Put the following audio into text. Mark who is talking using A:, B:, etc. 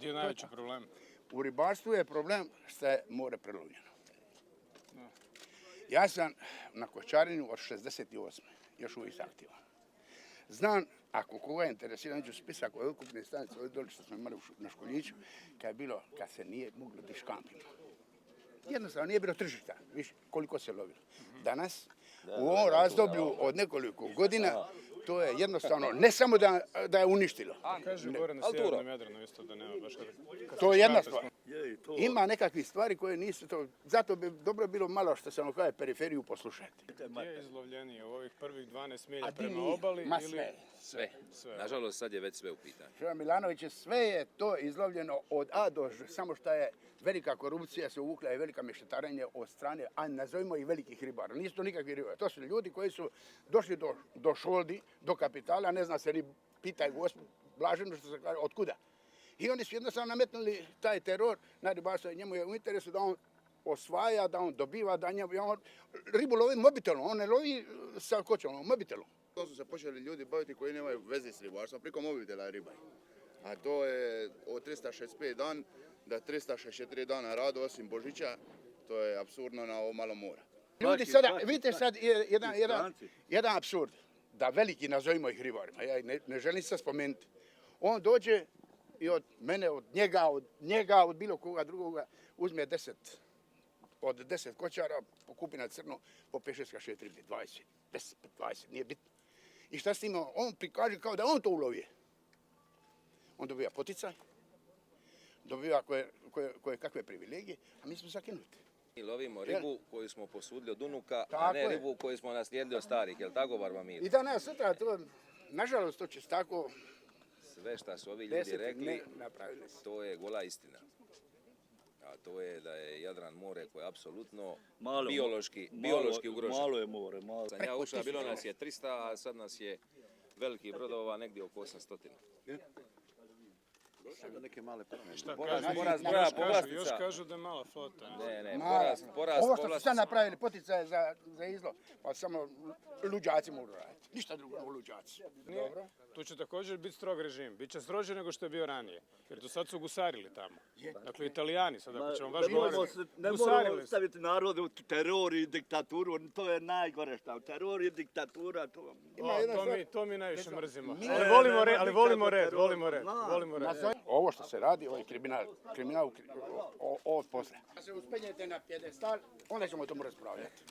A: Gdje je najveći problem?
B: U ribarstvu je problem što je more prelovljeno. Ja sam na kočarenju od 68. još uvijek aktivan. Znam, ako koga je interesira, neću spisak od ukupne stanice, ovdje dole što smo imali na Školjiću, kad se nije moglo di škampima. Jednostavno, nije bilo tržišta, viš koliko se lovilo. Danas, u ovom razdoblju od nekoliko godina, to je jednostavno, ne samo da je uništilo.
A: Kaže gore na sjevernom Jadranu isto da nema baš
B: To je jedna stvar. Ima nekakvih stvari koje nisu to, zato bi dobro bilo malo što se ono kaže periferiju poslušati.
A: Gdje je izlovljenije, u ovih prvih 12 milja prema obali ili...
C: Sve. Nažalost, sad je već sve u pitanju.
B: Ševan Milanović, sve je to izlovljeno od A do Ž, samo što je velika korupcija se uvukla i velika mešetarenje od strane, a nazovimo i velikih ribara. Nisu to nikakvi ribari. To su ljudi koji su došli do šoldi, do kapitala, ne zna se ni pitaj gospod Blaženo što se kaže, otkuda. I oni su jednostavno nametnuli taj teror na ribarstvo i njemu je u interesu da on osvaja, da on dobiva, da on ribu lovi mobitelom, on ne lovi sa kočom, mobitelom.
D: To su se počeli ljudi baviti koji nemaju veze s ribarstvom, preko mobitela ribaju. A to je od 365 dan da 364 dana radu osim Božića, to je apsurdno na ovo malo mora.
B: Ljudi sada, vidite sad jedan apsurd, da veliki nazovimo ih ribarima, ja ne želim se spomenuti. On dođe i od mene, od njega, od bilo koga drugoga, uzme 10 kočara, pokupi na crno, po 5-6 kašet ribe, 20, 10, 20, nije bitno. I šta s tim, on prikaže kao da on to ulovije. On dobija poticaj, dobija koje kakve privilegije, a mi smo zakinuti.
C: Mi lovimo ribu koju smo posudili od unuka, a ne ribu koju smo naslijedili od starih, jel' tako, Barba-Miro?
B: I danas sutra, to, nažalost, to će se tako...
C: Sve što su ovi ljudi rekli, to je gola istina. A to je da je Jadran more koje je apsolutno biološki ugroženo.
E: Malo je more, malo.
C: Sam ja ušao, bilo nas je 300, a sad nas je velikih brodova negdje oko 800.
E: Sada neke male promjene.
A: Još kažu da je mala flota.
C: Ne,
B: Ovo što su sad napravili poticaje za izlov, pa samo luđaci mogu raditi. Ništa drugo, luđaci.
A: Dobro. Tu će također biti strog režim. Biće strože nego što je bio ranije. Jer do sad su gusarili tamo. Dakle, Italijani sad, ako ćemo baš govoriti.
E: Ne moramo staviti narode u teror i diktaturu, to je najgore šta. Teror i diktatura,
A: to mi najviše mrzimo. Ali volimo red.
B: Ovo što se radi, ovo je kriminal od posle. Ako se uspenjete na pjedestal, onda ćemo o tomu raspravljati.